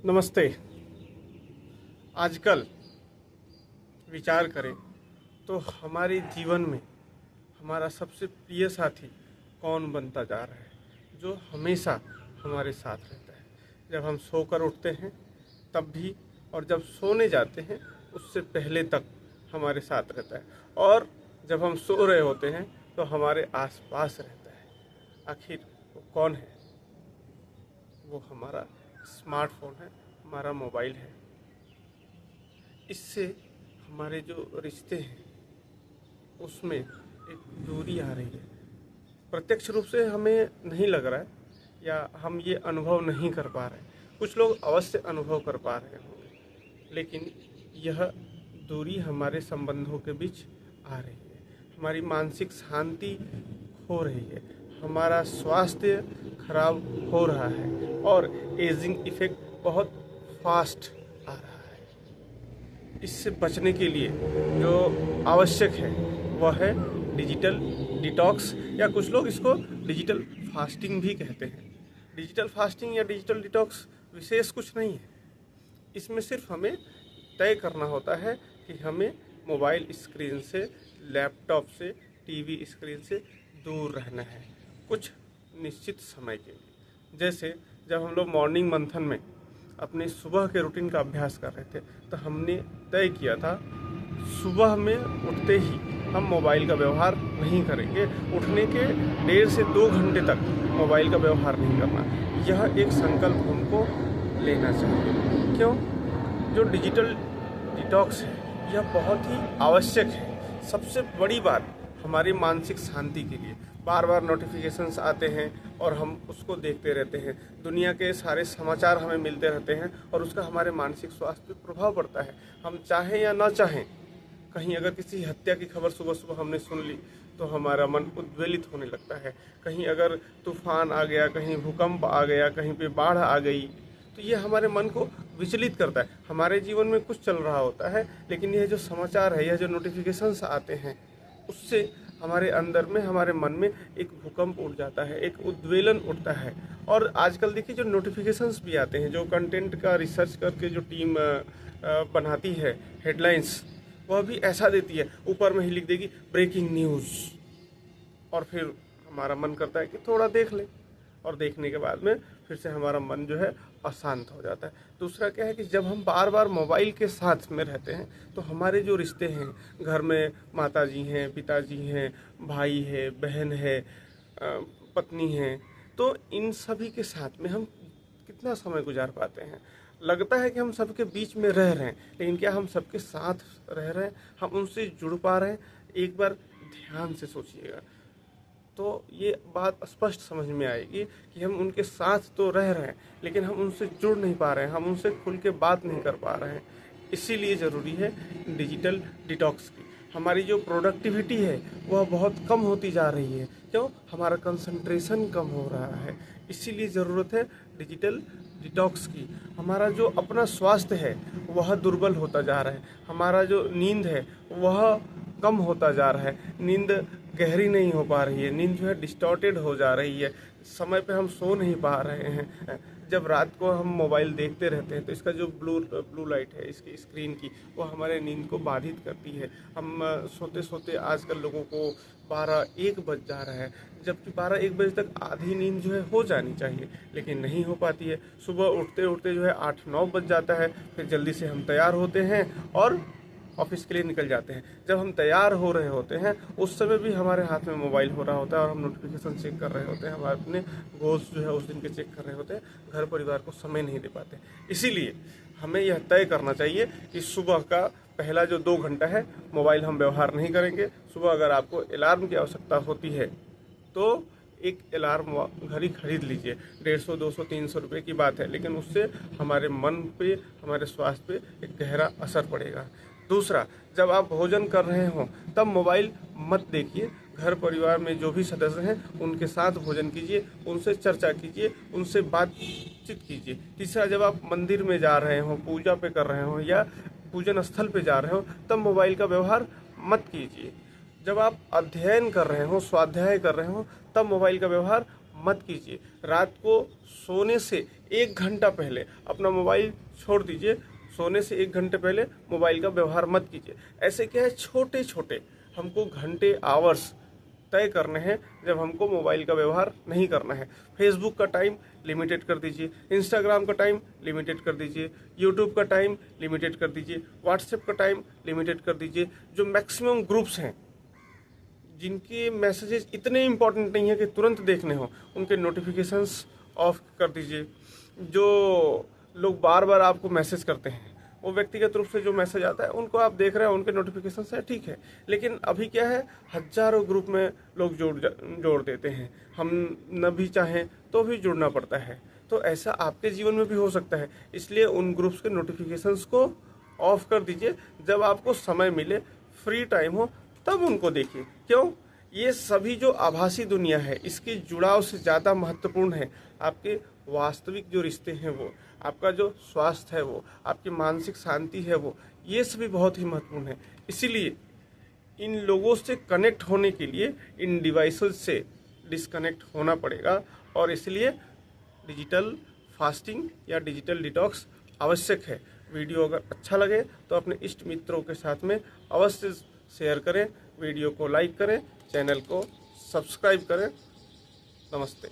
नमस्ते। आजकल विचार करें तो हमारे जीवन में हमारा सबसे प्रिय साथी कौन बनता जा रहा है, जो हमेशा हमारे साथ रहता है। जब हम सोकर उठते हैं तब भी, और जब सोने जाते हैं उससे पहले तक हमारे साथ रहता है, और जब हम सो रहे होते हैं तो हमारे आसपास रहता है। आखिर वो कौन है? वो हमारा स्मार्टफोन है, हमारा मोबाइल है। इससे हमारे जो रिश्ते हैं उसमें एक दूरी आ रही है। प्रत्यक्ष रूप से हमें नहीं लग रहा है, या हम ये अनुभव नहीं कर पा रहे हैं। कुछ लोग अवश्य अनुभव कर पा रहे होंगे, लेकिन यह दूरी हमारे संबंधों के बीच आ रही है। हमारी मानसिक शांति खो रही है, हमारा स्वास्थ्य खराब हो रहा है, और एजिंग इफेक्ट बहुत फास्ट आ रहा है। इससे बचने के लिए जो आवश्यक है वह है डिजिटल डिटॉक्स, या कुछ लोग इसको डिजिटल फास्टिंग भी कहते हैं। डिजिटल फास्टिंग या डिजिटल डिटॉक्स विशेष कुछ नहीं है। इसमें सिर्फ हमें तय करना होता है कि हमें मोबाइल स्क्रीन से, लैपटॉप से, टीवी स्क्रीन से दूर रहना है कुछ निश्चित समय के लिए। जैसे जब हम लोग मॉर्निंग मंथन में अपने सुबह के रूटीन का अभ्यास कर रहे थे, तो हमने तय किया था सुबह में उठते ही हम मोबाइल का व्यवहार नहीं करेंगे। उठने के 1.5 से 2 घंटे तक मोबाइल का व्यवहार नहीं करना। यह एक संकल्प हमको लेना चाहिए। क्यों? जो डिजिटल डिटॉक्स है यह बहुत ही आवश्यक है। सबसे बड़ी बात हमारी मानसिक शांति के लिए। बार बार नोटिफिकेशंस आते हैं और हम उसको देखते रहते हैं। दुनिया के सारे समाचार हमें मिलते रहते हैं, और उसका हमारे मानसिक स्वास्थ्य पर प्रभाव पड़ता है। हम चाहें या ना चाहें, कहीं अगर किसी हत्या की खबर सुबह सुबह हमने सुन ली तो हमारा मन उद्वेलित होने लगता है। कहीं अगर तूफान आ गया, कहीं भूकंप आ गया, कहीं पे बाढ़ आ गई, तो ये हमारे मन को विचलित करता है। हमारे जीवन में कुछ चल रहा होता है, लेकिन यह जो समाचार है, यह जो नोटिफिकेशंस आते हैं, उससे हमारे अंदर में, हमारे मन में एक भूकंप उठ जाता है, एक उद्वेलन उठता है। और आजकल देखिए जो नोटिफिकेशंस भी आते हैं, जो कंटेंट का रिसर्च करके जो टीम बनाती है हेडलाइंस, वह भी ऐसा देती है, ऊपर में ही लिख देगी ब्रेकिंग न्यूज़, और फिर हमारा मन करता है कि थोड़ा देख ले, और देखने के बाद में फिर से हमारा मन जो है अशांत हो जाता है। दूसरा क्या है कि जब हम बार बार मोबाइल के साथ में रहते हैं तो हमारे जो रिश्ते हैं, घर में माता जी हैं, पिताजी हैं, भाई है, बहन है, पत्नी है, तो इन सभी के साथ में हम कितना समय गुजार पाते हैं? लगता है कि हम सबके बीच में रह रहे हैं, लेकिन क्या हम सबके साथ रह रहे हैं? हम उनसे जुड़ पा रहे हैं? एक बार ध्यान से सोचिएगा तो ये बात स्पष्ट समझ में आएगी कि हम उनके साथ तो रह रहे हैं, लेकिन हम उनसे जुड़ नहीं पा रहे हैं, हम उनसे खुल के बात नहीं कर पा रहे हैं। इसीलिए ज़रूरी है डिजिटल डिटॉक्स की। हमारी जो प्रोडक्टिविटी है वह बहुत कम होती जा रही है। क्यों? हमारा कंसंट्रेशन कम हो रहा है। इसीलिए ज़रूरत है डिजिटल डिटॉक्स की। हमारा जो अपना स्वास्थ्य है वह दुर्बल होता जा रहा है। हमारा जो नींद है वह कम होता जा रहा है। नींद गहरी नहीं हो पा रही है, नींद जो है डिस्टॉर्टेड हो जा रही है। समय पे हम सो नहीं पा रहे हैं। जब रात को हम मोबाइल देखते रहते हैं तो इसका जो ब्लू लाइट है इसकी स्क्रीन की, वो हमारे नींद को बाधित करती है। हम सोते सोते आजकल लोगों को 12-1 बज जा रहा है, जबकि 12-1 बजे तक आधी नींद जो है हो जानी चाहिए, लेकिन नहीं हो पाती है। सुबह उठते उठते जो है 8-9 बज जाता है। फिर जल्दी से हम तैयार होते हैं और ऑफिस के लिए निकल जाते हैं। जब हम तैयार हो रहे होते हैं उस समय भी हमारे हाथ में मोबाइल हो रहा होता है, और हम नोटिफिकेशन चेक कर रहे होते हैं, हम अपने गोल्स जो है उस दिन के चेक कर रहे होते हैं। घर परिवार को समय नहीं दे पाते। इसीलिए हमें यह तय करना चाहिए कि सुबह का पहला जो 2 घंटा है मोबाइल हम व्यवहार नहीं करेंगे। सुबह अगर आपको अलार्म की आवश्यकता होती है तो एक अलार्म घड़ी खरीद लीजिए। 150, 200, 300 रुपये की बात है, लेकिन उससे हमारे मन पे, हमारे स्वास्थ्य पे एक गहरा असर पड़ेगा। दूसरा, जब आप भोजन कर रहे हों तब मोबाइल मत देखिए। घर परिवार में जो भी सदस्य हैं उनके साथ भोजन कीजिए, उनसे चर्चा कीजिए, उनसे बातचीत कीजिए। तीसरा, जब आप मंदिर में जा रहे हों, पूजा पे कर रहे हों, या पूजन स्थल पे जा रहे हो, तब मोबाइल का व्यवहार मत कीजिए। जब आप अध्ययन कर रहे हो, स्वाध्याय कर रहे हो, तब मोबाइल का व्यवहार मत कीजिए। रात को सोने से 1 घंटा पहले अपना मोबाइल छोड़ दीजिए, सोने से 1 घंटे पहले मोबाइल का व्यवहार मत कीजिए। ऐसे क्या है, छोटे छोटे हमको घंटे आवर्स तय करने हैं जब हमको मोबाइल का व्यवहार नहीं करना है। फेसबुक का टाइम लिमिटेड कर दीजिए, इंस्टाग्राम का टाइम लिमिटेड कर दीजिए, यूट्यूब का टाइम लिमिटेड कर दीजिए, व्हाट्सएप का टाइम लिमिटेड कर दीजिए। जो मैक्सिमम ग्रुप्स हैं जिनके मैसेजेस इतने इंपॉर्टेंट नहीं है कि तुरंत देखने हो, उनके नोटिफिकेशंस ऑफ कर दीजिए। जो लोग बार बार आपको मैसेज करते हैं, वो व्यक्तिगत रूप से जो मैसेज आता है उनको आप देख रहे हैं, उनके नोटिफिकेशन है, ठीक है। लेकिन अभी क्या है, हजारों ग्रुप में लोग जोड़ देते हैं, हम न भी चाहें तो भी जुड़ना पड़ता है। तो ऐसा आपके जीवन में भी हो सकता है, इसलिए उन ग्रुप्स के नोटिफिकेशंस को ऑफ कर दीजिए। जब आपको समय मिले, फ्री टाइम हो, तब उनको देखिए। क्यों? ये सभी जो आभासी दुनिया है, इसके जुड़ाव से ज़्यादा महत्वपूर्ण है आपके वास्तविक जो रिश्ते हैं, वो आपका जो स्वास्थ्य है, वो आपकी मानसिक शांति है, वो ये सभी बहुत ही महत्वपूर्ण है। इसीलिए इन लोगों से कनेक्ट होने के लिए इन डिवाइसेस से डिस्कनेक्ट होना पड़ेगा, और इसलिए डिजिटल फास्टिंग या डिजिटल डिटॉक्स आवश्यक है। वीडियो अगर अच्छा लगे तो अपने इष्ट मित्रों के साथ में अवश्य शेयर करें, वीडियो को लाइक करें, चैनल को सब्सक्राइब करें। नमस्ते।